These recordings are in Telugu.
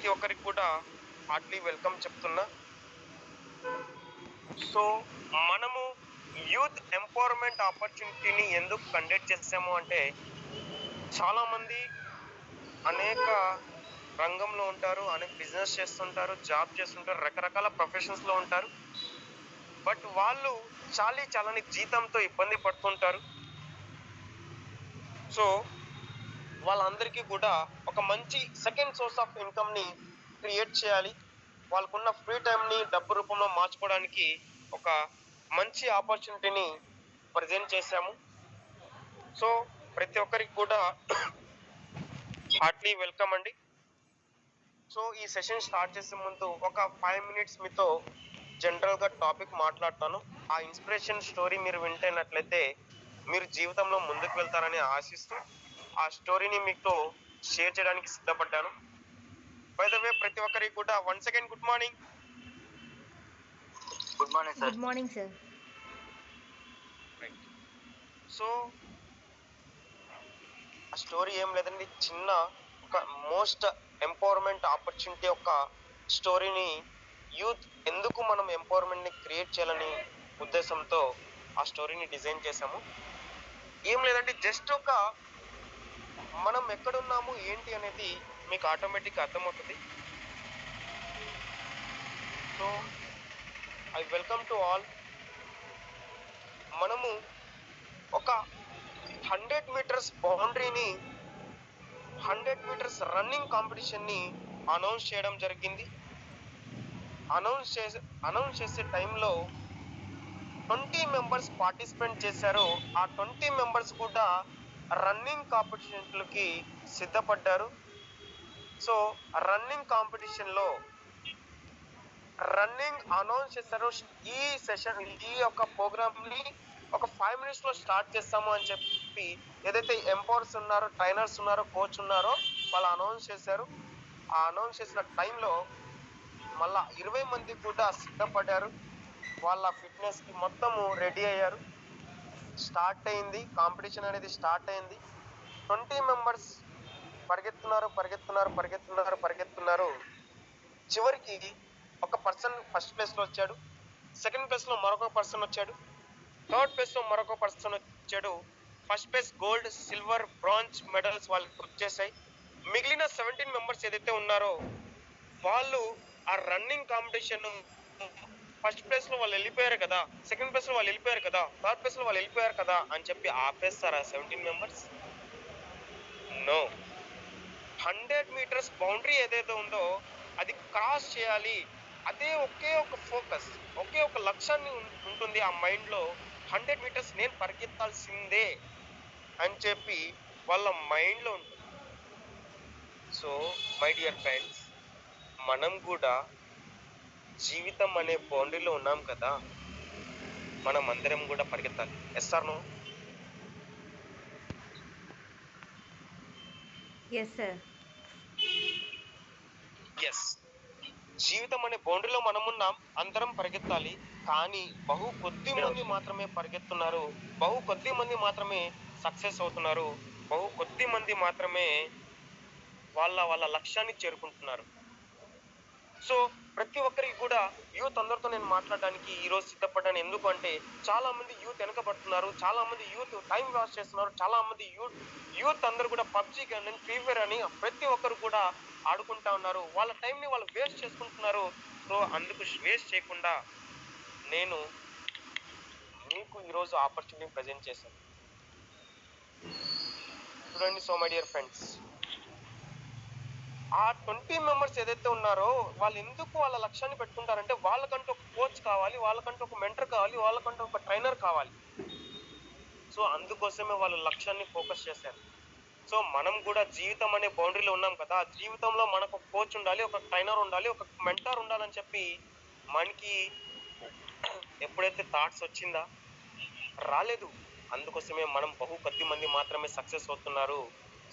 ప్రతి ఒక్కరికి కూడా హార్ట్లీ వెల్కమ్ చెప్తున్నా. సో మనము యూత్ ఎంపవర్మెంట్ ఆపర్చునిటీని ఎందుకు కండక్ట్ చేసాము అంటే, చాలామంది అనేక రంగంలో ఉంటారు, అనేక బిజినెస్ చేస్తుంటారు, జాబ్ చేస్తుంటారు, రకరకాల ప్రొఫెషన్స్లో ఉంటారు. బట్ వాళ్ళు చాలని జీతంతో ఇబ్బంది పడుతుంటారు. సో వాళ్ళందరికీ కూడా ఒక మంచి సెకండ్ సోర్స్ ఆఫ్ ఇన్కమ్ని క్రియేట్ చేయాలి. వాళ్ళకున్న ఫ్రీ టైంని డబ్బు రూపంలో మార్చుకోవడానికి ఒక మంచి ఆపర్చునిటీని ప్రజెంట్ చేశాము. సో ప్రతి ఒక్కరికి కూడా హార్ట్లీ వెల్కమ్ అండి. సో ఈ సెషన్ స్టార్ట్ చేసే ముందు ఒక 5 minutes మీతో జనరల్గా టాపిక్ మాట్లాడతాను. ఆ ఇన్స్పిరేషన్ స్టోరీ మీరు వింటున్నట్లయితే మీరు జీవితంలో ముందుకు వెళ్తారని ఆశిస్తూ ఆ స్టోరీని మీతో షేర్ చేయడానికి సిద్ధపడ్డాను. బై ద వే ప్రతి ఒక్కరికి కూడా once again good morning. Good morning sir. Good morning sir. Right. So ఆ స్టోరీ ఏం లేదండి, చిన్న ఒక మోస్ట్ ఎంపవర్మెంట్ ఆపర్చునిటీ యొక్క స్టోరీని, యూత్ ఎందుకు మనం ఎంపవర్మెంట్ని క్రియేట్ చేయాలని ఉద్దేశంతో ఆ స్టోరీని డిజైన్ చేశాము. ఏం లేదండి, జస్ట్ ఒక మనం ఎక్కడున్నాము ఏంటి అనేది మీకు ఆటోమేటిక్గా అర్థమవుతుంది. So I welcome to all. మనము ఒక 100 meters బౌండరీని 100 meters రన్నింగ్ కాంపిటీషన్ని అనౌన్స్ చేయడం జరిగింది. అనౌన్స్ చేసే టైంలో 20 members పార్టిసిపేట్ చేశారు. ఆ 20 members కూడా రన్నింగ్ కాంపిటీషన్లకి సిద్ధపడ్డారు. సో రన్నింగ్ కాంపిటీషన్లో రన్నింగ్ అనౌన్స్ చేశారు. ఈ సెషన్, ఈ యొక్క ప్రోగ్రామ్ని ఒక 5 minutesలో స్టార్ట్ చేస్తాము అని చెప్పి ఏదైతే ఎంపవర్స్ ఉన్నారో, ట్రైనర్స్ ఉన్నారో, కోచ్ ఉన్నారో వాళ్ళు అనౌన్స్ చేశారు. ఆ అనౌన్స్ చేసిన టైంలో మళ్ళా 20 మంది కూడా సిద్ధపడ్డారు. వాళ్ళ ఫిట్నెస్కి మొత్తము రెడీ అయ్యారు. స్టార్ట్ అయింది, కాంపిటీషన్ అనేది స్టార్ట్ అయింది. 20 members పరిగెత్తున్నారు. చివరికి ఒక పర్సన్ ఫస్ట్ ప్లేస్లో వచ్చాడు, సెకండ్ ప్లేస్లో మరొక పర్సన్ వచ్చాడు, థర్డ్ ప్లేస్లో మరొక పర్సన్ వచ్చాడు. First place gold, silver, bronze medals వాళ్ళకి వచ్చేసాయి. మిగిలిన 17 members ఏదైతే ఉన్నారో వాళ్ళు ఆ రన్నింగ్ కాంపిటీషన్ ఫస్ట్ ప్లేస్లో వాళ్ళు వెళ్ళిపోయారు కదా, సెకండ్ ప్లేస్లో వాళ్ళు వెళ్ళిపోయారు కదా, థర్డ్ ప్లేస్లో వాళ్ళు వెళ్ళిపోయారు కదా అని చెప్పి ఆపేస్తారా 17 members? నో. 100 meters బౌండరీ ఏదైతే ఉందో అది క్రాస్ చేయాలి. అదే ఒకే ఒక ఫోకస్, ఒకే ఒక లక్ష్యాన్ని ఉంటుంది ఆ మైండ్లో. 100 meters నేను పరిగెత్తాల్సిందే అని చెప్పి వాళ్ళ మైండ్లో ఉంటుంది. సో మై డియర్ ఫ్రెండ్స్, మనం కూడా జీవితం అనే బౌండరీలో ఉన్నాం కదా, మనం అందరం కూడా పరిగెత్తాలి. Yes or no? Yes sir. Yes. జీవితం అనే బౌండరీలో మనం ఉన్నాం, అందరం పరిగెత్తాలి. కానీ బహు కొద్ది మంది మాత్రమే పరిగెత్తున్నారు, బహు కొద్ది మంది మాత్రమే సక్సెస్ అవుతున్నారు, బహు కొద్ది మంది మాత్రమే వాళ్ళ లక్ష్యాన్ని చేరుకుంటున్నారు. సో ప్రతి ఒక్కరికి కూడా యూత్ అందరితో నేను మాట్లాడడానికి ఈరోజు సిద్ధపడ్డాను. ఎందుకు అంటే చాలా మంది యూత్ వెనకబడుతున్నారు, చాలా మంది యూత్ టైం వేస్ట్ చేస్తున్నారు, చాలా మంది యూత్ అందరూ కూడా పబ్జీ కానీ, ఫ్రీ ఫైర్ అని ప్రతి ఒక్కరు కూడా ఆడుకుంటా ఉన్నారు. వాళ్ళ టైంని వాళ్ళు వేస్ట్ చేసుకుంటున్నారు. సో అందుకు వేస్ట్ చేయకుండా నేను మీకు ఈరోజు ఆపర్చునిటీ ప్రజెంట్ చేశాను. చూడండి. సో మై డియర్ ఫ్రెండ్స్, ఆ 20 members ఏదైతే ఉన్నారో వాళ్ళు ఎందుకు వాళ్ళ లక్ష్యాన్ని పెట్టుకుంటారంటే వాళ్ళకంటూ ఒక కోచ్ కావాలి, వాళ్ళకంటూ ఒక మెంటర్ కావాలి, వాళ్ళకంటూ ఒక ట్రైనర్ కావాలి. సో అందుకోసమే వాళ్ళ లక్ష్యాన్ని ఫోకస్ చేశారు. సో మనం కూడా జీవితం అనే బౌండరీలో ఉన్నాం కదా, జీవితంలో మనకు ఒక కోచ్ ఉండాలి, ఒక ట్రైనర్ ఉండాలి, ఒక మెంటర్ ఉండాలని చెప్పి మనకి ఎప్పుడైతే థాట్స్ వచ్చిందా, రాలేదు. అందుకోసమే మనం బహు కొద్ది మంది మాత్రమే సక్సెస్ అవుతున్నారు.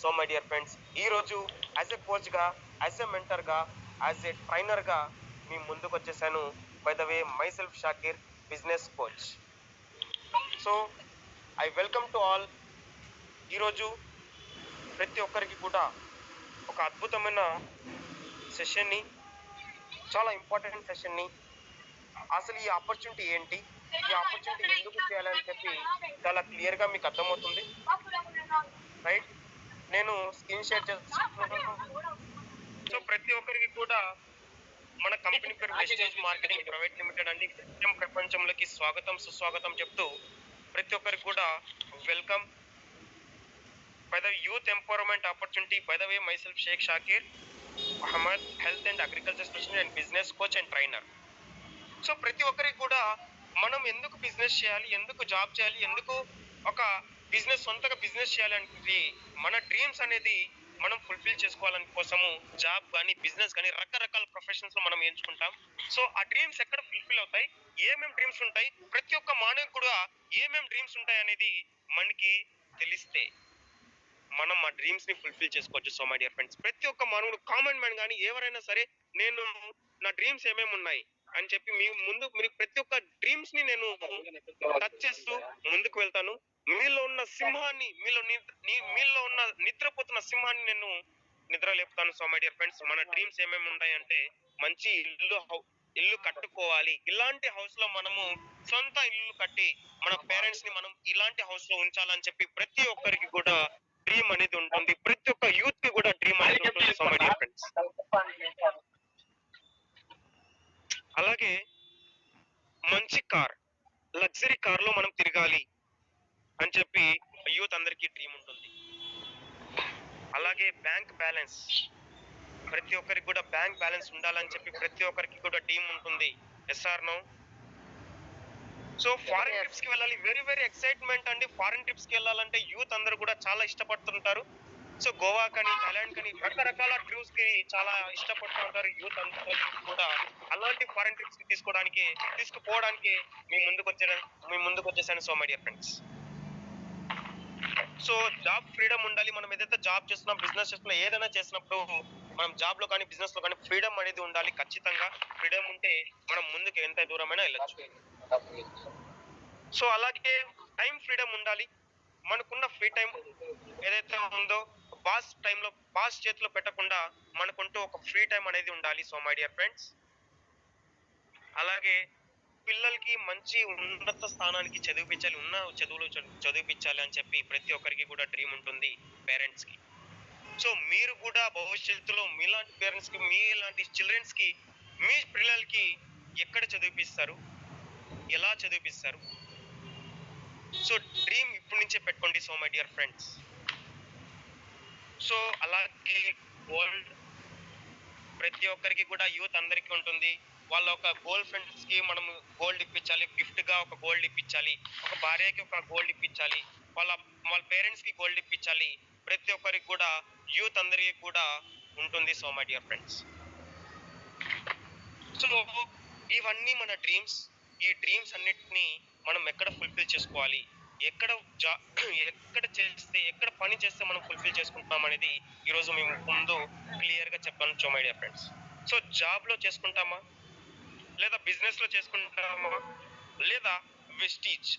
సో మై డియర్ ఫ్రెండ్స్, ఈరోజు యాజ్ ఎ కోచ్గా, యాజ్ ఎ మెంటర్గా, యాజ్ ఎ ట్రైనర్గా మీ ముందుకు వచ్చేసాను. By the way my self Shakir, business coach. So I welcome to all. ఈరోజు ప్రతి ఒక్కరికి కూడా ఒక అద్భుతమైన సెషన్ని, చాలా ఇంపార్టెంట్ సెషన్ని. అసలు ఈ ఆపర్చునిటీ ఏంటి, ఈ ఆపర్చునిటీ ఎందుకు చేయాలని చెప్పి చాలా క్లియర్గా మీకు అర్థమవుతుంది, రైట్? నేను స్క్రీన్ షేర్ చేస్తున్నాను. సో ప్రతి ఒక్కరికి కూడా మన కంపెనీ పేరు వెస్టేజ్ మార్కెటింగ్ ప్రైవేట్ లిమిటెడ్ అండి. ప్రపంచంలోకి స్వాగతం సుస్వాగతం చెప్తూ ప్రతి ఒక్కరికి కూడా welcome. By the youth empowerment opportunity, by the way myself Shaikh Shakir Ahmed, health and agriculture specialist and business coach and trainer. So ప్రతి ఒక్కరికి కూడా మనం ఎందుకు బిజినెస్ చేయాలి, ఎందుకు జాబ్ చేయాలి, ఎందుకు ఒక బిజినెస్ సొంతగా బిజినెస్ చేయాలనేది, మన డ్రీమ్స్ అనేది మనం ఫుల్ఫిల్ చేసుకోవాలని కోసము జాబ్ కానీ బిజినెస్ కానీ రకరకాల ప్రొఫెషన్స్ లో మనం ఎంచుకుంటాం. సో ఆ డ్రీమ్స్ ఎక్కడ ఫుల్ఫిల్ అవుతాయి, ఏమేం డ్రీమ్స్ ఉంటాయి, ప్రతి ఒక్క మానవునికి కూడా ఏమేం డ్రీమ్స్ ఉంటాయి అనేది మనకి తెలిస్తే మనం ఆ డ్రీమ్స్ ని ఫుల్ఫిల్ చేసుకోవచ్చు. సో మై డియర్ ఫ్రెండ్స్, ప్రతి ఒక్క మానవుడు, కామన్ మ్యాన్ కానీ ఎవరైనా సరే, నేను నా డ్రీమ్స్ ఏమేమి ఉన్నాయి అని చెప్పి మీరు ప్రతి ఒక్క డ్రీమ్స్ ని నేను టచ్ చేస్తూ ముందుకు వెళ్తాను. మీలో ఉన్న సింహాన్ని, మీలో ఉన్న నిద్రపోతున్న సింహాన్ని నేను నిద్ర లేపుతాను. సో మై డియర్ ఫ్రెండ్స్, మన డ్రీమ్స్ ఏమేమి ఉంటాయంటే, మంచి ఇల్లు కట్టుకోవాలి. ఇలాంటి హౌస్ లో మనము సొంత ఇల్లు కట్టి మన పేరెంట్స్ ని మనం ఇలాంటి హౌస్ లో ఉంచాలని చెప్పి ప్రతి ఒక్కరికి కూడా డ్రీమ్ అనేది ఉంటుంది. ప్రతి ఒక్క యూత్ కి కూడా డ్రీమ్ అనేది ఉంటుంది. సో మై డియర్ ఫ్రెండ్స్, అలాగే మంచి కార్, లగ్జరీ కార్ లో మనం తిరగాలి అని చెప్పి యూత్ అందరికీ డ్రీమ్ ఉంటుంది. అలాగే బ్యాంక్ బ్యాలెన్స్, ప్రతి ఒక్కరికి కూడా బ్యాంక్ బ్యాలెన్స్ ఉండాలని చెప్పి ప్రతి ఒక్కరికి కూడా డ్రీమ్ ఉంటుంది. Yes or no? So foreign trips కి వెళ్ళాలి, వెరీ వెరీ ఎక్సైట్మెంట్ అండి. ఫారిన్ ట్రిప్స్ కి వెళ్ళాలంటే యూత్ అందరూ కూడా చాలా ఇష్టపడుతుంటారు. సో గోవా కానీ, థాయిలాండ్ కానీ, రకరకాల ట్రిప్స్ కి చాలా ఇష్టపడుతూ ఉంటారు యూత్ అందరూ కూడా. అలాంటి ఫారిన్ ట్రిప్స్ కి తీసుకుపోవడానికి మీ ముందుకు వచ్చేసాను. So my dear friends, so job freedom ఉండాలి. మనం ఏదైతే జాబ్ చేస్తున్నాం, బిజినెస్ చేస్తున్నాం, ఏదైనా చేసినప్పుడు మనం జాబ్ లో కానీ బిజినెస్ లో కానీ ఫ్రీడమ్ అనేది ఉండాలి. ఖచ్చితంగా ఫ్రీడమ్ ఉంటే మనం ముందుకు ఎంత దూరమైనా వెళ్ళొచ్చు. సో అలాగే టైం ఫ్రీడమ్ ఉండాలి. మనకున్న ఫ్రీ టైం ఏదైతే ఉందో బాస్ చేతిలో పెట్టకుండా మనకుంటూ ఒక ఫ్రీ టైం అనేది ఉండాలి. సో మై డియర్ ఫ్రెండ్స్, అలాగే పిల్లలకి మంచి ఉన్నత స్థానానికి చదివించాలి, ఉన్న చదువులు చదివించాలి అని చెప్పి ప్రతి ఒక్కరికి కూడా డ్రీమ్ ఉంటుంది పేరెంట్స్ కి. సో మీరు కూడా భవిష్యత్తులో మీలాంటి పేరెంట్స్ కి, మీలాంటి చిల్డ్రన్స్ కి, మీ పిల్లలకి ఎక్కడ చదివిపిస్తారు, ఎలా చదివిపిస్తారు? సో డ్రీమ్ ఇప్పటి నుంచే పెట్టుకోండి. So my dear friends, so అలాగే గోల్డ్, ప్రతి ఒక్కరికి కూడా యూత్ అందరికీ ఉంటుంది. వాళ్ళ ఒక గోల్డ్ ఫ్రెండ్స్ కి మనం గోల్డ్ ఇప్పించాలి, గిఫ్ట్ గా ఒక గోల్డ్ ఇప్పించాలి, ఒక భార్యకి ఒక గోల్డ్ ఇప్పించాలి, వాళ్ళ పేరెంట్స్ కి గోల్డ్ ఇప్పించాలి. ప్రతి ఒక్కరికి కూడా యూత్ అందరికీ కూడా ఉంటుంది. So my dear friends, so ఇవన్నీ మన డ్రీమ్స్. ఈ డ్రీమ్స్ అన్నిటిని మనం ఎక్కడ ఫుల్ఫిల్ చేసుకోవాలి, ఎక్కడ చేస్తే, ఎక్కడ పని చేస్తే మనం ఫుల్ఫిల్ చేసుకుంటున్నాం అనేది ఈరోజు మేము ముందు క్లియర్ గా చెప్పాను. So my dear friends, so job లో చేసుకుంటామా, లేదా బిజినెస్ లో చేసుకుంటామా, లేదా Vestige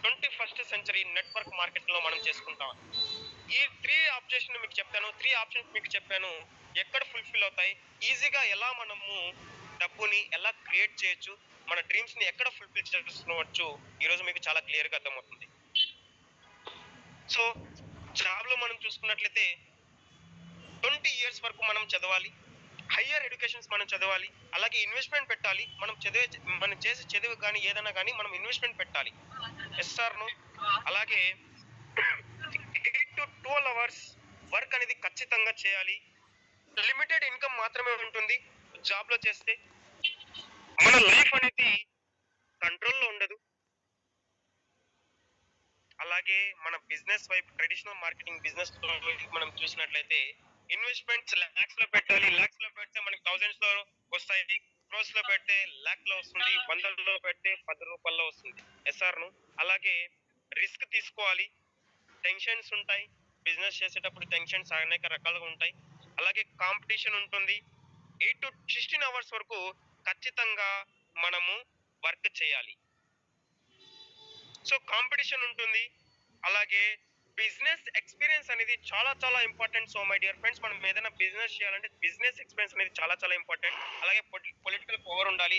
21st century network market లో మనం చేసుకుంటాం. ఈ 3 ఆప్షన్స్ మీకు చెప్పాను. ఎక్కడ ఫుల్ఫిల్ అవుతాయి, ఈజీగా ఎలా మనము డబ్బుని ఎలా క్రియేట్ చేయొచ్చు, మన డ్రీమ్స్ ని ఎక్కడ ఫుల్ఫిల్ చేసుకోవచ్చు, ఈరోజు మీకు చాలా క్లియర్ గా అర్థమవుతుంది. సో జాబ్ లో మనం చూసుకున్నట్లయితే 20 years వరకు మనం చదవాలి, హయ్యర్ ఎడ్యుకేషన్స్ మనం చదవాలి, అలాగే ఇన్వెస్ట్మెంట్ పెట్టాలి. మనం చేసే చదువు కానీ ఏదైనా కానీ మనం ఇన్వెస్ట్మెంట్ పెట్టాలి. ఎస్ఆర్ను అలాగే 8 to 12 hours వర్క్ అనేది ఖచ్చితంగా చేయాలి. లిమిటెడ్ ఇన్కమ్ మాత్రమే ఉంటుంది జాబ్ లో చేస్తే. మన లైఫ్ అనేది కంట్రోల్లో ఉండదు. అలాగే మన బిజినెస్ వైపు, ట్రెడిషనల్ మార్కెటింగ్ బిజినెస్ మనం చూసినట్లయితే ఇన్వెస్ట్మెంట్స్ లాక్స్ లో పెట్టాలి. లాక్స్ లో పెడితే మనకి థౌసండ్స్ లో వస్తాయి, క్రోర్స్ లో పెడితే లాక్ లో వస్తుంది, 100లో పెడితే 10 రూపాయల్లో వస్తుంది. ఎస్ఆర్ను అలాగే రిస్క్ తీసుకోవాలి, టెన్షన్స్ ఉంటాయి. బిజినెస్ చేసేటప్పుడు టెన్షన్స్ అనేక రకాలుగా ఉంటాయి. అలాగే కాంపిటీషన్ ఉంటుంది. 8 to 16 hours వరకు ఖచ్చితంగా మనము వర్క్ చేయాలి. సో కాంపిటీషన్ ఉంటుంది. అలాగే బిజినెస్ ఎక్స్పీరియన్స్ అనేది చాలా చాలా important. So my dear friends, మనం ఏదైనా బిజినెస్ చేయాలంటే బిజినెస్ ఎక్స్పీరియన్స్ అనేది చాలా చాలా ఇంపార్టెంట్. అలాగే పొలిటికల్ పవర్ ఉండాలి.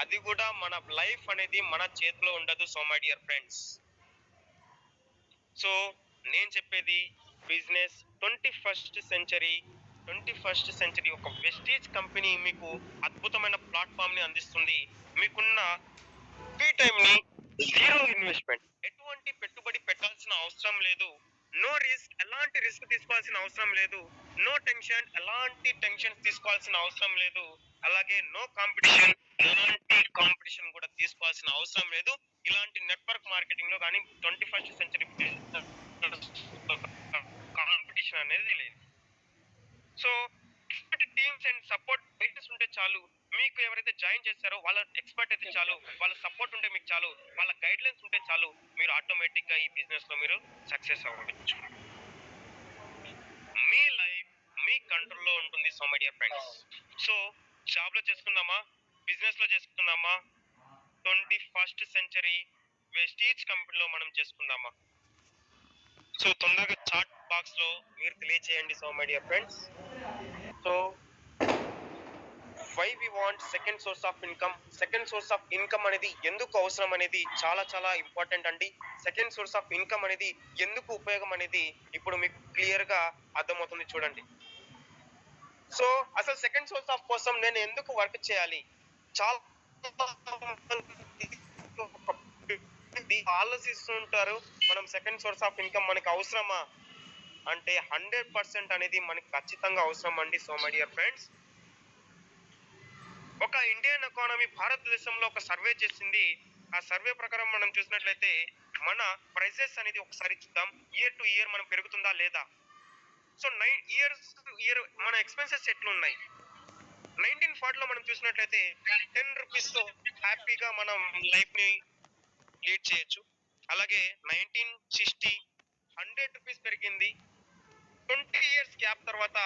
అది కూడా మన లైఫ్ అనేది మన చేతిలో ఉండదు. So my dear friends, so నేను చెప్పేది బిజినెస్ 21st సెంచరీ ఒక వెస్టీజ్ కంపెనీ మీకు అద్భుతమైన ప్లాట్ఫామ్ ని అందిస్తుంది. మీకున్న ఫ్రీ టైం ని జీరో ఇన్వెస్ట్మెంట్, ఎటువంటి పెట్టుబడి పెట్టాల్సిన అవసరం లేదు. నో రిస్క్, ఎలాంటి రిస్క్ తీసుకోవాల్సిన అవసరం లేదు. నో టెన్షన్, ఎలాంటి టెన్షన్స్ తీసుకోవాల్సిన అవసరం లేదు. అలాగే నో కాంపిటీషన్, ఎలాంటి కాంపిటీషన్ కూడా తీసుకోవాల్సిన అవసరం లేదు. ఇలాంటి నెట్వర్క్ మార్కెటింగ్ లో కానీ 21st సెంచరీ కాంపిటీషన్ అనేది లేదు. So teams and support business ఉంటే చాలు. మీకు ఎవరైతే జాయిన్ చేస్తారో వాళ్ళ ఎక్స్పర్ట్ అయితే చాలు, వాళ్ళ సపోర్ట్ ఉంటే మీకు చాలు, వాళ్ళ గైడ్ లైన్స్ ఉంటే చాలు, మీరు ఆటోమేటిక్ గా ఈ బిజినెస్ లో మీరు సక్సెస్ అవ్వచ్చు. మీ లైఫ్ మీ కంట్రోల్లో ఉంటుంది. So my dear friends, so job లో చేసుకుందామా, బిజినెస్ లో చేసుకుందామా, 21st సెంచరీ వెస్టీజ్ కంపెనీలో మనం చేసుకుందామా? సో తొందరగా చాట్ బాక్స్ లో మీరు తెలియచేయండి. So my dear friends, so why we want second source of income. Second source of income అనేది ఎందుకు అవసరం అనేది చాలా చాలా ఇంపార్టెంట్ అండి. సెకండ్ సోర్స్ ఆఫ్ ఇన్కమ్ అనేది ఎందుకు ఉపయోగం అనేది ఇప్పుడు మీకు క్లియర్ గా అర్థమవుతుంది. చూడండి, సో అసలు సెకండ్ సోర్స్ ఆఫ్ కోసం నేను ఎందుకు వర్క్ చేయాలి? చాలా ఆలోచిస్తుంటారు, మనం సెకండ్ సోర్స్ ఆఫ్ ఇన్కమ్ మనకి అవసరమా అంటే 100% అనేది మనకి ఖచ్చితంగా అవసరం అండి. సో మై డియర్ ఫ్రెండ్స్, ఒక ఇండియన్ ఎకానమీ భారతదేశంలో ఒక సర్వే చేసింది. ఆ సర్వే ప్రకారం మనం చూసినట్లయితే మన ప్రైసెస్ అనేది ఒకసారి చూద్దాం. ఇయర్ టు ఇయర్ మనం పెరుగుతుందా లేదా? సో 9 ఇయర్స్ ఇయర్ మన ఎక్స్పెన్సెస్ ఎట్లున్నాయి? 1940లో మనం చూసినట్లయితే 10 రూపీస్ తో హ్యాపీగా మనం లైఫ్ ని లీడ్ చేయొచ్చు. అలాగే 1960 100 రూపీస్ పెరిగింది. 20 ఇయర్స్ గ్యాప్ తర్వాత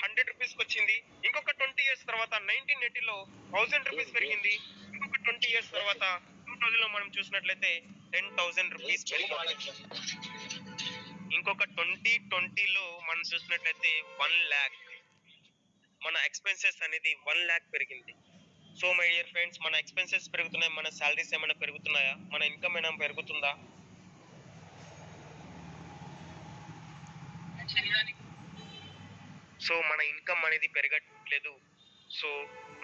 100 రూపీస్ వచ్చింది. ఇంకొక 20 ఇయర్స్ తర్వాత 1980లో 1000 రూపీస్ పెరిగింది. ఇంకొక 20 ఇయర్స్ తర్వాత 2000లో మనం చూసినట్లయితే 10,000 రూపీస్ పెరిగింది. ఇంకొక 2020లో మనం చూసినట్లయితే 1 lakh, మన ఎక్స్పెన్సెస్ అనేది 1 lakh పెరిగింది. సో మై డియర్ ఫ్రెండ్స్, మన ఎక్స్పెన్సెస్ పెరుగుతున్నాయి, మన సాలరీస్ ఏమైనా పెరుగుతున్నాయా? మన ఇన్కమ్ ఏమైనా పెరుగుతుందా? సో మన ఇన్కమ్ అనేది పెరగట్లేదు. సో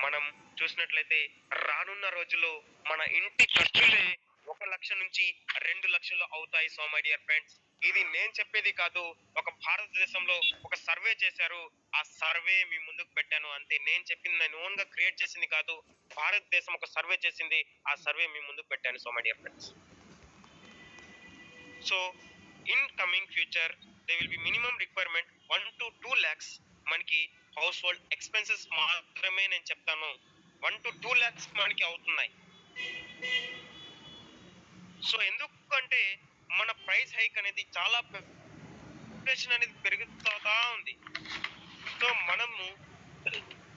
మనం చూసినట్లయితే రానున్న రోజుల్లో మన ఇంటి ఖర్చులే 1 లక్ష నుంచి 2 లక్షలు అవుతాయి. సో మై డియర్ ఫ్రెండ్స్, ఇది నేను చెప్పేది కాదు, ఒక భారతదేశంలో ఒక సర్వే చేశారు. ఆ సర్వే మీ ముందుకు పెట్టాను అంతే. నేను చెప్పింది నేను ఓన్ గా క్రియేట్ చేసింది కాదు, భారతదేశం ఒక సర్వే చేసింది, ఆ సర్వే మీ ముందుకు పెట్టాను. So my dear friends, so in coming future they will be minimum requirement 1 to 2 lakhs మనకి హౌస్ హోల్డ్ ఎక్స్పెన్సెస్ మాత్రమే నేను చెప్తాను. 1 to 2 lakhs మనకి అవుతున్నాయి. సో ఎందుకంటే మన ప్రైస్ హైక్ అనేది చాలా ఇన్ఫ్లేషన్ అనేది పెరుగుతూ ఉంది. సో మనము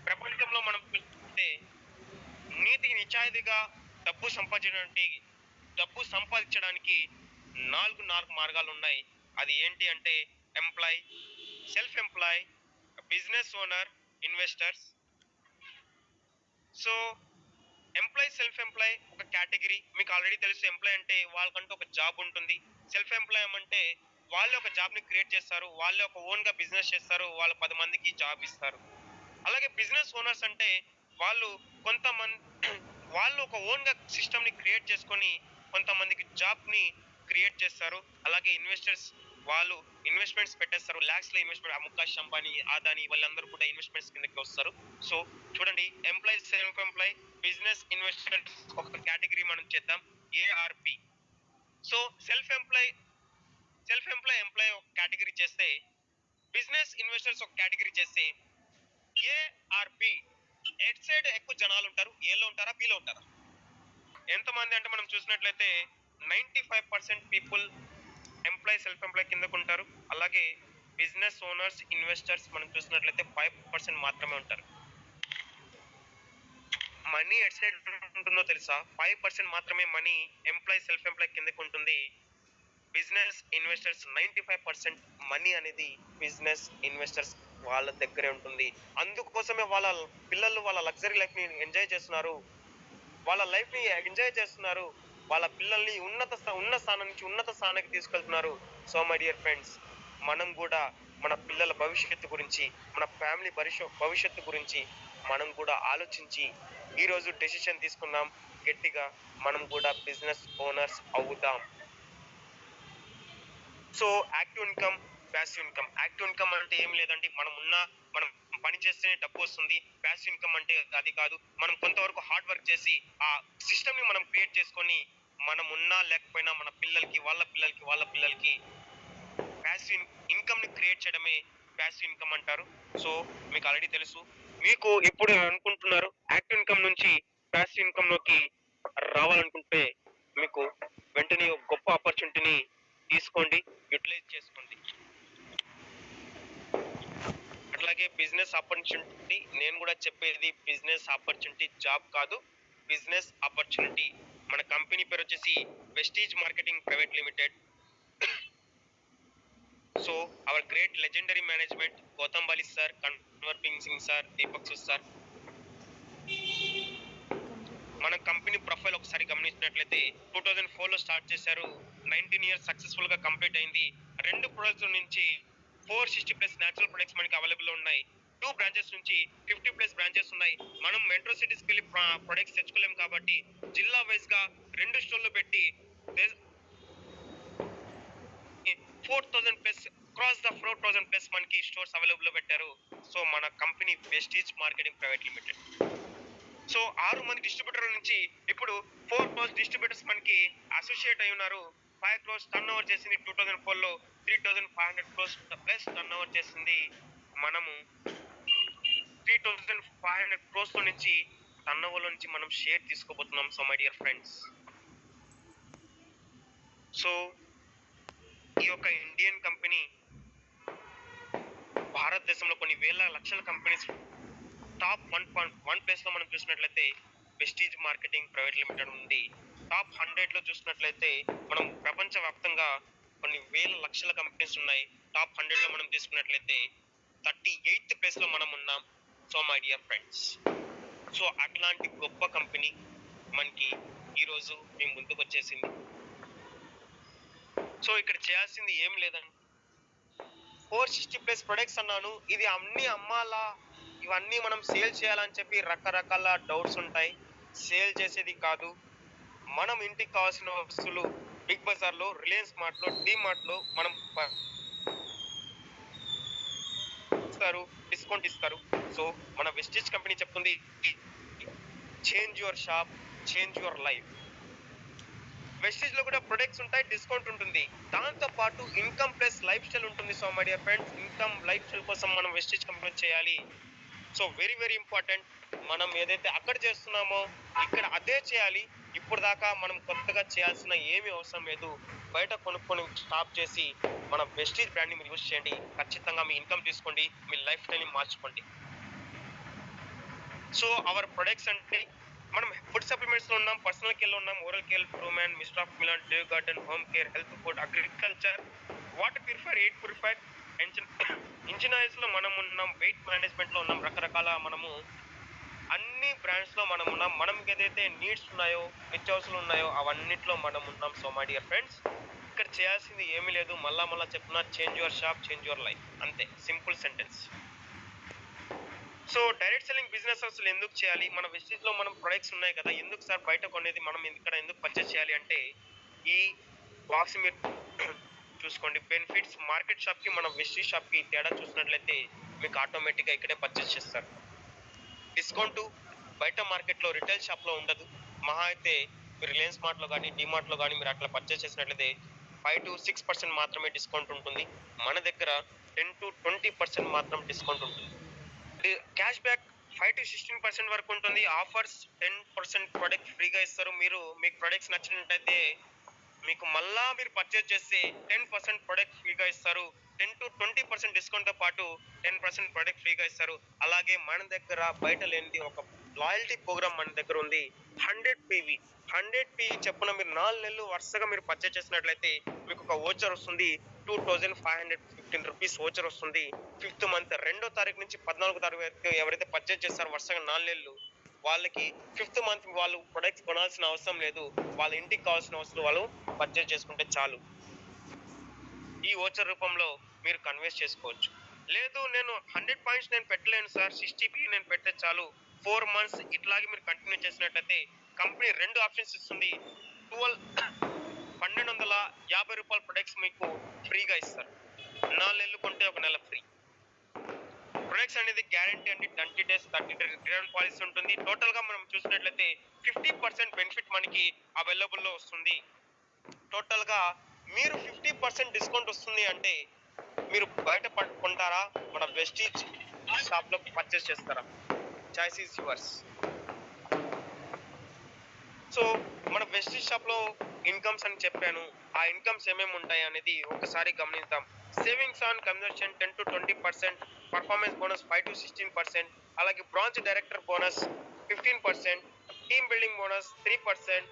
ప్రపంచంలో మనం చూస్తే నీతి నిజాయితీగా డబ్బు సంపాదించడానికి నాలుగు మార్గాలు ఉన్నాయి. అది ఏంటి అంటే employ, self employ, business owner, investors. So employ, self employ ఒక కేటగిరీ, మీకు ఆల్రెడీ తెలుసు. ఎంప్లాయ్ అంటే వాళ్ళకంటూ ఒక జాబ్ ఉంటుంది. సెల్ఫ్ ఎంప్లాయ్ అంటే వాళ్ళే ఒక జాబ్ ని క్రియేట్ చేస్తారు, వాళ్ళే ఒక ఓన్ గా బిజినెస్ చేస్తారు, వాళ్ళు 10 మందికి జాబ్ ఇస్తారు. అలాగే బిజినెస్ ఓనర్స్ అంటే వాళ్ళు వాళ్ళు ఒక ఓన్ గా సిస్టమ్ ని క్రియేట్ చేసుకొని కొంతమందికి జాబ్ ని క్రియేట్ చేస్తారు. అలాగే ఇన్వెస్టర్స్, వాళ్ళు ఇన్వెస్ట్మెంట్స్ పెట్టేస్తారు, లాక్స్ లో ఇన్వెస్ట్మెంట్. ముఖేష్ అంబానీ, అదానీ వాళ్ళందరూ కూడా ఇన్వెస్ట్మెంట్స్ కిందకి వస్తారు. సో చూడండి, employ, self employ, business, investors ఒక కేటగిరీ మనం చేద్దాం, ఏఆర్పి. సో సెల్ఫ్ ఎంప్లాయ్ ఒక కేటగిరీ చేస్తే, బిజినెస్ ఇన్వెస్టర్స్ ఒక కేటగిరీ చేస్తే, ఏఆర్పి ఎట్ సైడ్ ఎక్కువ జనాలు ఉంటారు, ఏలో ఉంటారా బిలో ఉంటారా? ఎంతమంది అంటే మనం చూసినట్లయితే 95% పీపుల్ ఎంప్లాయ్, సెల్ఫ్ ఎంప్లాయ్ కిందకు ఉంటారు. అలాగే బిజినెస్ ఓనర్స్, ఇన్వెస్టర్స్ మనం చూసినట్లయితే 5% మాత్రమే ఉంటారు. మనీ ఎట్ సైడ్ ఉంటుందో తెలుసా? 5% మాత్రమే మనీ ఎంప్లాయ్, సెల్ఫ్ ఎంప్లాయ్ కిందకు ఉంటుంది. బిజినెస్ ఇన్వెస్టర్స్ 95% మనీ అనేది బిజినెస్ ఇన్వెస్టర్స్ వాళ్ళ దగ్గరే ఉంటుంది. అందుకోసమే వాళ్ళ పిల్లలు వాళ్ళ లగ్జరీ లైఫ్ ని ఎంజాయ్ చేస్తున్నారు, వాళ్ళ లైఫ్ ని ఎంజాయ్ చేస్తున్నారు, వాళ్ళ పిల్లల్ని ఉన్న స్థానం నుంచి ఉన్నత స్థానానికి తీసుకెళ్తున్నారు. సో మై డియర్ ఫ్రెండ్స్, మనం కూడా మన పిల్లల భవిష్యత్తు గురించి, మన ఫ్యామిలీ భవిష్యత్తు గురించి మనం కూడా ఆలోచించి ఈ రోజు డెసిషన్ తీసుకున్నాం గట్టిగా, మనం కూడా బిజినెస్ ఓనర్స్ అవుదాం. So active income, passive income. Active income అంటే ఏం లేదండి, మనం పని చేస్తేనే డబ్బు వస్తుంది. ప్యాసివ్ ఇన్కమ్ అంటే అది కాదు, మనం కొంతవరకు హార్డ్ వర్క్ చేసి ఆ సిస్టమ్ ని మనం క్రియేట్ చేసుకొని మనం ఉన్నా లేకపోయినా మన పిల్లలకి వాళ్ళ పిల్లలకి ప్యాసివ్ ఇన్కమ్ ని క్రియేట్ చేయడమే ప్యాసివ్ ఇన్కమ్ అంటారు. సో మీకు ఆల్రెడీ తెలుసు. మీకు ఇప్పుడు అనుకుంటున్నారు యాక్టివ్ ఇన్కమ్ నుంచి ప్యాసివ్ ఇన్కమ్ లోకి రావాలనుకుంటే మీకు వెంటనే ఒక గొప్ప ఆపర్చునిటీని తీసుకోండి, యూటిలైజ్ చేసుకోండి. అట్లాగే బిజినెస్ ఆపర్చునిటీ, నేను కూడా చెప్పేది బిజినెస్ ఆపర్చునిటీ, జాబ్ కాదు, బిజినెస్ ఆపర్చునిటీ. మన కంపెనీ పేరు వచ్చేసి Vestige marketing private limited. So our great legendary management Gautam Bali sir, Kanwar Singh sir, Deepak Sood sir. మన కంపెనీ ప్రొఫైల్ ఒకసారి గమనించినట్లయితే 2004 లో స్టార్ట్ చేశారు. 19 ఇయర్స్ సక్సెస్ఫుల్ గా కంప్లీట్ అయింది. 2 ప్రొడక్ట్స్ నుంచి 460+ న్యాచురల్ ప్రొడక్ట్స్ మనకి అవైలబుల్ ఉన్నాయి. 2 బ్రాంచెస్ నుంచి 50+ బ్రాంచెస్ ఉన్నాయి. మనం మెట్రో సిటీస్కి వెళ్ళి ప్రొడక్ట్స్ తెచ్చుకోలేము కాబట్టి జిల్లా వైజ్ గా 2 స్టోర్లు పెట్టి 4,000+ క్రాస్ ద 4,000+ మనకి స్టోర్స్ అవైలబుల్ లో పెట్టారు. సో మన company Vestige marketing private limited. So 6 మంది డిస్ట్రిబ్యూటర్ల నుంచి ఇప్పుడు 4 crores డిస్ట్రిబ్యూటర్స్ మనకి అసోసియేట్ అయి ఉన్నారు. 5 crores టర్న్ ఓవర్ చేసింది 2004 లో. 3,500 crores ప్లస్ టర్న్ ఓవర్ చేసింది. మనము 3,500 crores నుంచి టర్న్ ఓవర్ నుంచి మనం షేర్ తీసుకోబోతున్నాం. So my dear friends, so ఈ యొక్క ఇండియన్ కంపెనీ భారతదేశంలో కొన్ని వేల లక్షల కంపెనీస్ టాప్ 1 ప్లేస్ లో మనం చూసినట్లయితే వెస్టీజ్ మార్కెటింగ్ ప్రైవేట్ లిమిటెడ్ ఉంది. టాప్ 100 లో చూసినట్లయితే మనం ప్రపంచవ్యాప్తంగా కొన్ని వేల లక్షల కంపెనీస్ ఉన్నాయి. టాప్ 100 లో మనం తీసుకున్నట్లయితే 38th ప్లేస్ లో మనం ఉన్నాం. So my dear friends, so అట్లాంటి గొప్ప కంపెనీ మనకి ఈరోజు మీ ముందుకు వచ్చేసింది. సో ఇక్కడ చేయాల్సింది ఏం లేదండి, 460+ ప్రొడక్ట్స్ అన్నాను, ఇది అన్ని అమ్మాలా, ఇవన్నీ మనం సేల్ చేయాలని చెప్పి రకరకాల డౌట్స్ ఉంటాయి. సేల్ చేసేది కాదు, మనం ఇంటికి కావాల్సిన వస్తువులు బిగ్ బజార్ లో, రిలయన్స్ మార్ట్ లో, డి మార్ట్ లో మనం డిస్కౌంట్ ఇస్తారు. సో మన వెస్టీజ్ కంపెనీ చెప్తుంది, change your shop, change your life. Vestige లో కూడా ప్రొడక్ట్స్ ఉంటాయి, డిస్కౌంట్ ఉంటుంది, దాంతో పాటు ఇన్కమ్ ప్లస్ లైఫ్ స్టైల్ ఉంటుంది. So my dear friends, income life style కోసం మనం వెస్టీజ్ కంపెనీ చేయాలి. సో వెరీ వెరీ ఇంపార్టెంట్, మనం ఏదైతే అక్కడ చేస్తున్నామో ఇక్కడ అదే చేయాలి. ఇప్పుడు దాకా మనం కొత్తగా చేయాల్సిన ఏమీ అవసరం లేదు. బయట కొనుక్కొని స్టాప్ చేసి మన వెస్టీజ్ బ్రాండ్ మీరు యూజ్ చేయండి. ఖచ్చితంగా మీ ఇన్కమ్ తీసుకోండి, మీ లైఫ్ స్టైల్ ని మార్చుకోండి. సో అవర్ ప్రొడక్ట్స్ అంటే మనం ఫుడ్ సప్లిమెంట్స్ లో ఉన్నాం, పర్సనల్ కేర్ లో ఉన్నాం, oral care, Truman, mister of Milan, day garden, home care, health food, agriculture, water purifier, air purifier, engine oils లో మనం ఉన్నాం, వెయిట్ మేనేజ్మెంట్ లో ఉన్నాం, రకరకాల మనము అన్ని బ్రాండ్స్ లో మనం ఉన్నాం. మనం ఏదైతే నీడ్స్ ఉన్నాయో, నిత్యావసరాలు ఉన్నాయో అవన్నిట్లో మనం ఉన్నాం. సో మై డియర్ ఫ్రెండ్స్, ఇక్కడ చేయాల్సింది ఏమీ లేదు, మళ్ళా చెప్తున్నా, change your shop, change your life, అంతే, simple sentence. So direct selling business అసలు ఎందుకు చేయాలి? మన వెస్టీజ్ లో మనం ప్రొడక్ట్స్ ఉన్నాయి కదా, ఎందుకు సార్ బయట కొనేది మనం ఇక్కడ ఎందుకు పర్చేస్ చేయాలి అంటే, ఈ బాక్స్ మీరు చూసుకోండి. బెనిఫిట్స్ మార్కెట్ షాప్ కి మన వెస్టీజ్ షాప్ కి తేడా చూసినట్లయితే మీకు ఆటోమేటిక్ గా ఇక్కడే పర్చేస్ చేస్తారు. డిస్కౌంట్ బయట మార్కెట్ లో రిటైల్ షాప్ లో ఉండదు. మహా అయితే రిలయన్స్ మార్ట్ లో కానీ, డిమార్ట్ లో కానీ మీరు అట్లా పర్చేస్ చేసినట్లయితే 5 to 6% మాత్రమే డిస్కౌంట్ ఉంటుంది. మన దగ్గర 10 to 20% మాత్రం డిస్కౌంట్ ఉంటుంది. క్యాష్ బ్యాక్ 5 to 16% వరకు ఉంటుంది. ఆఫర్స్ 10% ప్రొడక్ట్ ఫ్రీగా ఇస్తారు. మీరు మీకు ప్రొడక్ట్స్ నచ్చినట్టయితే మీకు మళ్ళా మీరు పర్చేజ్ చేస్తే 10% ప్రొడక్ట్ ఫ్రీగా ఇస్తారు. 10 to 20% డిస్కౌంట్ తో పాటు 10% ప్రొడక్ట్ ఫ్రీగా ఇస్తారు. అలాగే మన దగ్గర బయట లేనిది ఒక లాయల్టీ ప్రోగ్రామ్ మన దగ్గర ఉంది. 100 PV 100 PV చెప్పున మీరు 4 నెలలు వరుసగా మీరు పర్చేస్ చేసినట్లయితే మీకు ఒక ఓచర్ వస్తుంది. 2515 రూపీస్ ఓచర్ వస్తుంది. 5th మంత్ 2వ తారీఖు నుంచి 14వ తారీఖు వరకు ఎవరైతే పర్చేస్ చేస్తారో వరుసగా 4 నెలలు వాళ్ళకి 5th మంత్ వాళ్ళు ప్రొడక్ట్స్ కొనాల్సిన అవసరం లేదు. వాళ్ళ ఇంటికి కావాల్సిన వస్తువులు వాళ్ళు పర్చేస్ చేసుకుంటే చాలు. ఈ ఓచర్ రూపంలో మీరు కన్వెస్ట్ చేసుకోవచ్చు. లేదు నేను 100 పాయింట్స్ నేను పెట్టలేను సార్, 60 నేను పెడితే చాలు 4 months ఇట్లాగే మీరు కంటిన్యూ చేసినట్లయితే కంపెనీ 2 ఆప్షన్స్ ఇస్తుంది. 1250 రూపాయల ప్రొడక్ట్స్ మీకు ఫ్రీగా ఇస్తారు. 4 నెలలు కొంటే 1 నెల ఫ్రీ. ప్రొడక్ట్స్ అనేది గ్యారంటీ అండి. 20 days 30 days రిటర్న్ పాలసీ ఉంటుంది. టోటల్ గా మనం చూసినట్లయితే 50% బెనిఫిట్ మనకి అవైలబుల్ లో వస్తుంది. టోటల్ గా మీరు 50% డిస్కౌంట్ వస్తుంది అంటే మీరు బయట కొంటారా, మన వెస్టీజ్ షాప్ లో పర్చేస్ చేస్తారా? Choice is yours. సో మన వెస్టీజ్ షాప్ లో ఇన్కమ్స్ అని చెప్పాను. ఆ ఇన్కమ్స్ ఏమేమి ఉంటాయి అనేది ఒకసారి గమనిద్దాం. Savings on conversion 10 to 20%, performance bonus 5 to 16%, అలాగే branch director bonus 15%, team building bonus 3%,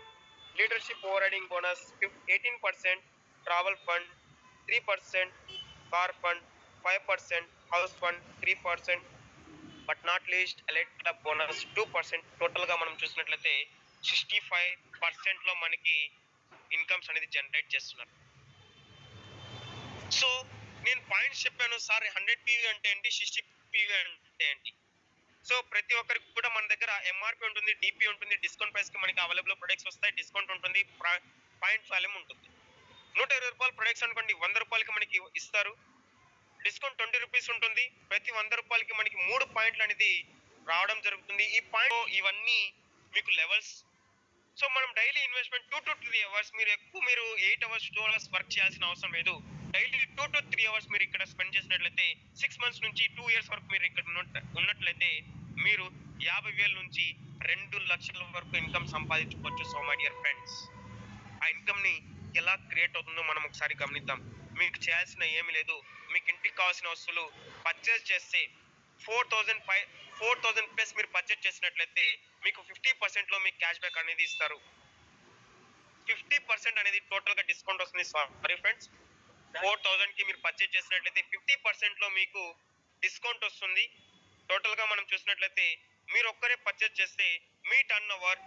leadership over riding bonus 18%, travel fund 3%, car fund 5%, house fund 3%, but not least elite club bonus 2%. Total గా మనం చూసినట్లయితే 65% లో మనకి ఇన్కమ్స్ అనేది జనరేట్ చేస్తున్నారు. సో నేను పాయింట్స్ చెప్పాను సార్, 100 PV అంటే ఏంటి, 60 PV అంటే ఏంటి. సో ప్రతి ఒక్కరికి కూడా మన దగ్గర ఎంఆర్పి ఉంటుంది, డిపి ఉంటుంది, డిస్కౌంట్ ప్రైస్ కి మనకి అవైలబుల్ ప్రొడక్ట్స్ వస్తాయి, డిస్కౌంట్ ఉంటుంది, పాయింట్ వాల్యూమ్ ఉంటుంది. 120 రూపాయల ప్రొడక్ట్స్ అనుకోండి 100 రూపాయలకి మనకి ఇస్తారు. డిస్కౌంట్ 20 రూపీస్ ఉంటుంది. ప్రతి 100 రూపాయలకి మనకి 3 పాయింట్లు అనేది రావడం జరుగుతుంది. ఈ పాయింట్ ఇవన్నీ మీకు లెవెల్స్. సో మనం డైలీ ఇన్వెస్ట్మెంట్ 2 to 3 hours, మీరు 8 hours 2 hours వర్క్ చేయాల్సిన అవసరం లేదు. డైలీ 2 to 3 hours మీరు ఇక్కడ స్పెండ్ చేసినట్లయితే 6 months నుంచి 2 years వరకు మీరు ఇక్కడ ఉన్నట్లయితే మీరు 50,000 నుంచి 2 లక్షల వరకు ఇన్కమ్ సంపాదించుకోవచ్చు. సో మై డియర్ ఫ్రెండ్స్, ఆ ఇన్కమ్ ని ఎలా క్రియేట్ అవుతుందో మనం ఒకసారి గమనిద్దాం. మీకు చేయాల్సిన ఏమీ లేదు. మీకు ఇంటికి కావాల్సిన వస్తువులు పర్చేస్ చేస్తే 4,000 ప్లస్ మీరు పర్చేస్ చేసినట్లయితే మీకు 50% లో మీకు క్యాష్ బ్యాక్ అనేది ఇస్తారు. 50% అనేది టోటల్ గా డిస్కౌంట్ వస్తుంది. సారీ ఫ్రెండ్స్, 4,000 కి మీరు పర్చేస్ చేసినట్లయితే 50% లో మీకు డిస్కౌంట్ వస్తుంది. టోటల్ గా మనం చూసినట్లయితే మీరు ఒక్కరే పర్చేస్ చేస్తే మీ టర్న్ ఓవర్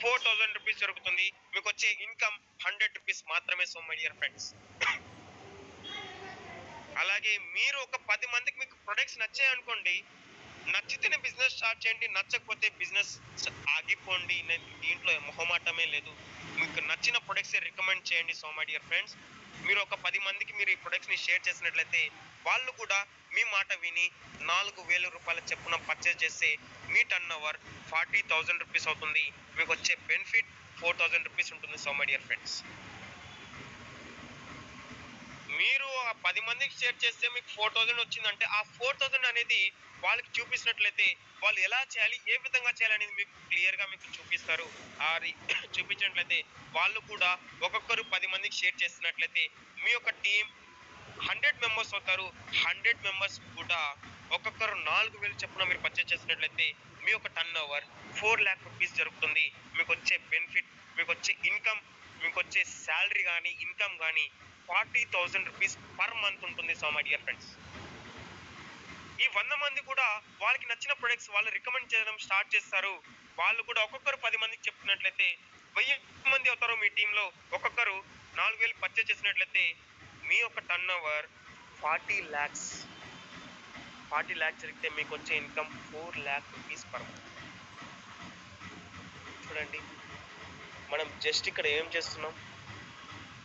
4,000 రూపీస్ జరుగుతుంది. మీకు వచ్చే ఇన్కమ్ 100 రూపీస్ మాత్రమే. సో మై డియర్ ఫ్రెండ్స్, అలాగే మీరు ఒక 10 మందికి మీకు ప్రొడక్ట్స్ నచ్చాయి అనుకోండి, నచ్చితేనే బిజినెస్ స్టార్ట్ చేయండి, నచ్చకపోతే బిజినెస్ ఆగిపోండి. దీంట్లో మొహమాటమే లేదు. మీకు నచ్చిన ప్రొడక్ట్స్ రికమెండ్ చేయండి. సో మై డియర్ ఫ్రెండ్స్, మీరు ఒక 10 మందికి మీరు ఈ ప్రొడక్ట్స్ ని షేర్ చేసినట్లయితే వాళ్ళు కూడా మీ మాట విని 4,000 రూపాయల చెప్పున పర్చేస్ చేస్తే మీ టర్న్ ఓవర్ 40,000 రూపీస్ అవుతుంది. మీకు వచ్చే బెనిఫిట్ 4,000 రూపీస్ ఉంటుంది. సో మై డియర్ ఫ్రెండ్స్, మీరు ఆ 10 మందికి షేర్ చేస్తే మీకు 4,000 వచ్చిందంటే ఆ 4,000 అనేది వాళ్ళకి చూపించినట్లయితే వాళ్ళు ఎలా చేయాలి, ఏ విధంగా చేయాలి అనేది మీకు క్లియర్ గా మీకు చూపిస్తారు. అది చూపించినట్లయితే వాళ్ళు కూడా ఒక్కొక్కరు 10 మందికి షేర్ చేసినట్లయితే మీ యొక్క టీం 100 మెంబర్స్ అవుతారు. 100 మెంబర్స్ కూడా ఒక్కొక్కరు 4,000 చెప్పున మీరు పర్చేస్ చేసినట్లయితే మీ యొక్క టర్న్ ఓవర్ 4 lakh రూపీస్ జరుగుతుంది. మీకు వచ్చే బెనిఫిట్, మీకు వచ్చే ఇన్కమ్, మీకు వచ్చే శాలరీ కానీ ఇన్కమ్ కానీ 40,000 రూపీస్ పర్ మంత్ ఉంటుంది. సో మై డియర్ ఫ్రెండ్స్, ఈ 100 మంది కూడా వాళ్ళకి నచ్చిన ప్రొడక్ట్స్ వాళ్ళు రికమెండ్ చేయడం స్టార్ట్ చేస్తారు. వాళ్ళు కూడా ఒక్కొక్కరు 10 మందికి చెప్తున్నట్లయితే 1000 మంది అవుతారు. మీ టీంలో ఒక్కొక్కరు 4,000 పర్చేస్ చేసినట్లయితే మీ యొక్క టర్న్ ఓవర్ 40 lakhs. 40 lakhs జరిగితే మీకు వచ్చే income 4 lakh rupees per month. చూడండి, మనం జస్ట్ ఇక్కడ ఏం చేస్తున్నాం,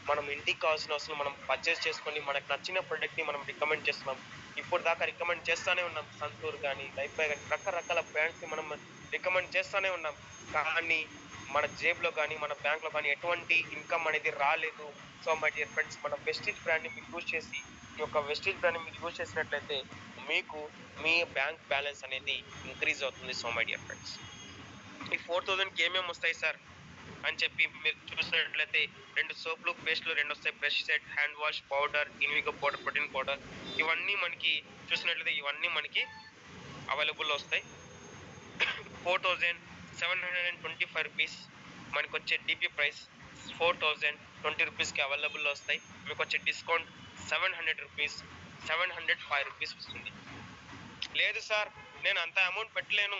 మనం ఇంటికి కావాల్సిన వస్తువులు మనం పర్చేస్ చేసుకొని మనకు నచ్చిన ప్రోడక్ట్ ని మనం రికమెండ్ చేస్తున్నాం. ఇప్పుడు దాకా రికమెండ్ చేస్తూనే ఉన్నాం. సంతూర్ కానీ, లైఫ్ బాయ్ కానీ, రకరకాల బ్రాండ్స్ ని మనం రికమెండ్ చేస్తూనే ఉన్నాం. కానీ మన జేబులో కానీ మన బ్యాంక్ లో కానీ ఎటువంటి ఇన్కమ్ అనేది రాలేదు. సో మై డియర్ ఫ్రెండ్స్, మన వెస్టీజ్ బ్రాండ్ ని మీరు యూజ్ చేసి, ఈ యొక్క వెస్టీజ్ బ్రాండ్ ని మీరు యూజ్ చేసినట్లయితే మీకు మీ బ్యాంక్ బ్యాలెన్స్ అనేది ఇంక్రీజ్ అవుతుంది. సో మై డియర్ ఫ్రెండ్స్, ఈ 4,000కి ఏమేమి వస్తాయి సార్ అని చెప్పి మీరు చూసినట్లయితే 2 సోప్లు, పేస్ట్లు 2 వస్తాయి, brush set, hand wash, powder, Invigo powder, protein powder. ఇవన్నీ మనకి చూసినట్లయితే ఇవన్నీ మనకి అవైలబుల్ వస్తాయి. రూపీస్. మనకు వచ్చే డిపి ప్రైస్ 4020 రూపీస్కి అవైలబుల్లో వస్తాయి. మీకు వచ్చే డిస్కౌంట్ 700 రూపీస్, 705 రూపీస్ వస్తుంది. లేదు సార్, నేను అంత అమౌంట్ పెట్టలేను,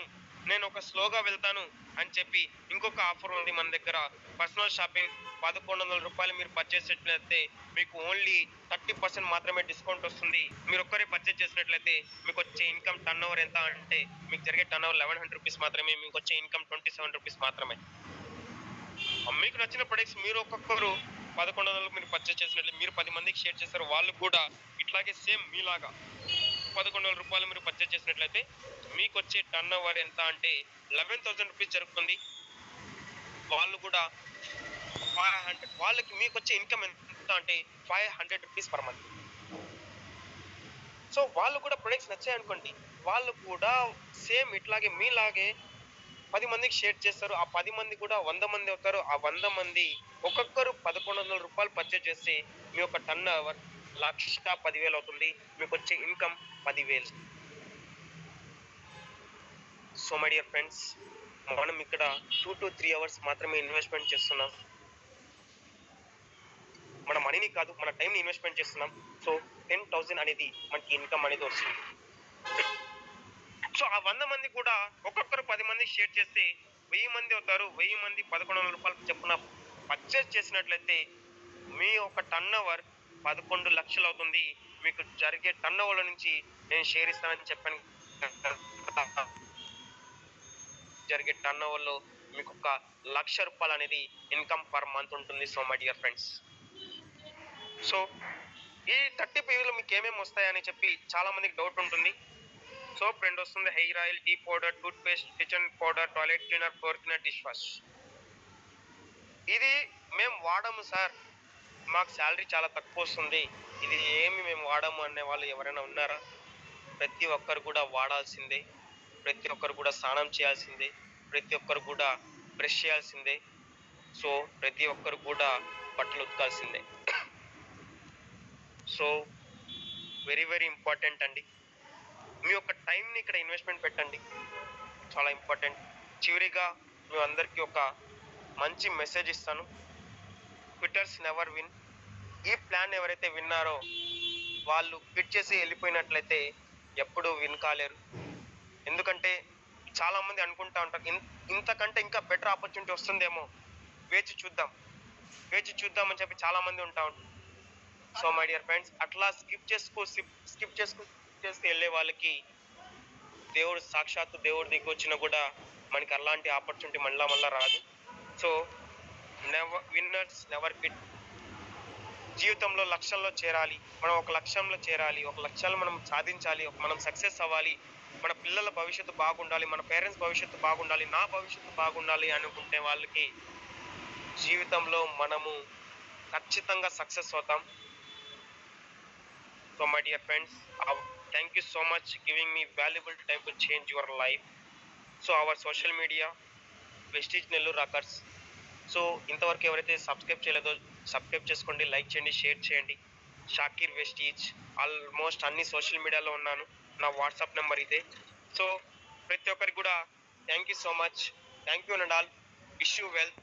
నేను ఒక స్లోగా వెళ్తాను అని చెప్పి ఇంకొక ఆఫర్ ఉంది మన దగ్గర. పర్సనల్ షాపింగ్ 1100 రూపాయలు మీరు పర్చేస్ చేసినట్లయితే మీకు ఓన్లీ 30% మాత్రమే డిస్కౌంట్ వస్తుంది. మీరు ఒక్కరే పర్చేస్ చేసినట్లయితే మీకు వచ్చే ఇన్కమ్ టర్న్ ఓవర్ ఎంత అంటే మీకు జరిగే టర్న్ ఓవర్ 1100 రూపీస్ మాత్రమే, మీకు వచ్చే ఇన్కమ్ 27 రూపీస్ మాత్రమే. మీకు నచ్చిన ప్రొడక్ట్స్ మీరు ఒక్కొక్కరు 1100 మీరు పర్చేస్ చేసినట్లయితే మీరు 10 మందికి షేర్ చేస్తారు, వాళ్ళు కూడా ఇట్లాగే సేమ్ మీలాగా 1100 రూపాయలు మీరు పర్చేస్ చేసినట్లయితే మీకు వచ్చే టర్న్ ఓవర్ ఎంత అంటే 11,000 రూపీస్ జరుగుతుంది. వాళ్ళు కూడా 500, వాళ్ళకి మీకు వచ్చే ఇన్కమ్ ఎంత అంటే 500 రూపీస్ పర్ మంత్. సో వాళ్ళు కూడా ప్రొడక్ట్స్ నచ్చాయి అనుకోండి, వాళ్ళు కూడా సేమ్ ఇట్లాగే మీలాగే 10 మందికి షేర్ చేస్తారు. ఆ 10 మంది కూడా 100 మంది అవుతారు. ఆ 100 మంది ఒక్కొక్కరు 1100 రూపాయలు పర్చేస్ చేస్తే మీ యొక్క టర్న్ ఓవర్ 1,10,000 అవుతుంది. మీకు వచ్చే income 10,000. So my dear friends, మనం ఇక్కడ 2 to 3 అవర్స్ మాత్రమే ఇన్వెస్ట్మెంట్ చేస్తున్నాం. మన మనీని కాదు, మన టైంని ఇన్వెస్ట్మెంట్ చేస్తున్నాం. సో 10,000 అనేది మనకి ఇన్కమ్ అనేది వస్తుంది. సో ఆ 100 మంది కూడా ఒక్కొక్కరు 10 మందికి షేర్ చేస్తే 1000 మంది అవుతారు. 1000 మంది 1100 రూపాయలు చెప్పున పర్చేస్ చేసినట్లయితే మీ యొక్క టర్న్ ఓవర్ 11 లక్షలు అవుతుంది. మీకు జరిగే టర్న్ ఓవర్ల నుంచి నేను షేర్ ఇస్తానని చెప్పాను. జరిగే టర్న్ ఓవర్లో మీకు ఒక 1,00,000 రూపాయలు అనేది ఇన్కమ్ పర్ మంత్ ఉంటుంది. So my dear friends, so ఈ 30 PVలో మీకు ఏమేమి వస్తాయని చెప్పి చాలా మందికి డౌట్ ఉంటుంది. సోప్ 2 వస్తుంది, hair oil, tea powder, toothpaste, kitchen powder, toilet cleaner, floor cleaner, dish wash. ఇది మేము వాడము సార్, మాకు శాలరీ చాలా తక్కువ వస్తుంది, ఇది ఏమి మేము వాడము అనే వాళ్ళు ఎవరైనా ఉన్నారా? ప్రతి ఒక్కరు కూడా వాడాల్సిందే, ప్రతి ఒక్కరు కూడా స్నానం చేయాల్సిందే, ప్రతి ఒక్కరు కూడా బ్రష్ చేయాల్సిందే, సో ప్రతి ఒక్కరు కూడా బట్టలు ఉతకాల్సిందే. సో వెరీ వెరీ ఇంపార్టెంట్ అండి. మీ యొక్క టైంని ఇక్కడ ఇన్వెస్ట్మెంట్ పెట్టండి, చాలా ఇంపార్టెంట్. చివరిగా మీ అందరికీ ఒక మంచి మెసేజ్ ఇస్తాను. Quitters never win. ఈ ప్లాన్ ఎవరైతే విన్నారో వాళ్ళు క్విట్ చేసి వెళ్ళిపోయినట్లయితే ఎప్పుడూ విన్ కాలేరు. ఎందుకంటే చాలామంది అనుకుంటా ఉంటారు ఇంతకంటే ఇంకా బెటర్ ఆపర్చునిటీ వస్తుందేమో, వేచి చూద్దామని చెప్పి చాలామంది ఉంటారు. సో మై డియర్ ఫ్రెండ్స్, అట్లా స్కిప్ చేసుకు చేస్తే వెళ్ళే వాళ్ళకి దేవుడు సాక్షాత్తు దేవుడు దిగి వచ్చినా కూడా మనకి అలాంటి ఆపర్చునిటీ మళ్ళా రాదు. So winners never quit. జీవితంలో లక్ష్యంలో చేరాలి, మనం ఒక లక్ష్యంలో చేరాలి, ఒక లక్ష్యాలు మనం సాధించాలి, మనం సక్సెస్ అవ్వాలి, మన పిల్లల భవిష్యత్తు బాగుండాలి, మన పేరెంట్స్ భవిష్యత్తు బాగుండాలి, నా భవిష్యత్తు బాగుండాలి అనుకుంటే వాళ్ళకి జీవితంలో మనము ఖచ్చితంగా సక్సెస్ అవుతాం. So my dear friends, thank you so much giving me valuable time to change your life. So our social media Vestige Nellore rockers. So ఇంతవరకు ఎవరైతే సబ్స్క్రైబ్ చేయలేదో సబ్స్క్రైబ్ చేసుకోండి, లైక్ చేయండి, షేర్ చేయండి. షాకీర్ వెస్టీజ్, ఆల్మోస్ట్ అన్ని సోషల్ మీడియాలో ఉన్నాను, నా వాట్సాప్ నెంబర్ ఇదే. సో ప్రతి ఒక్కరికి కూడా thank you so much, thank you and all, wish you well.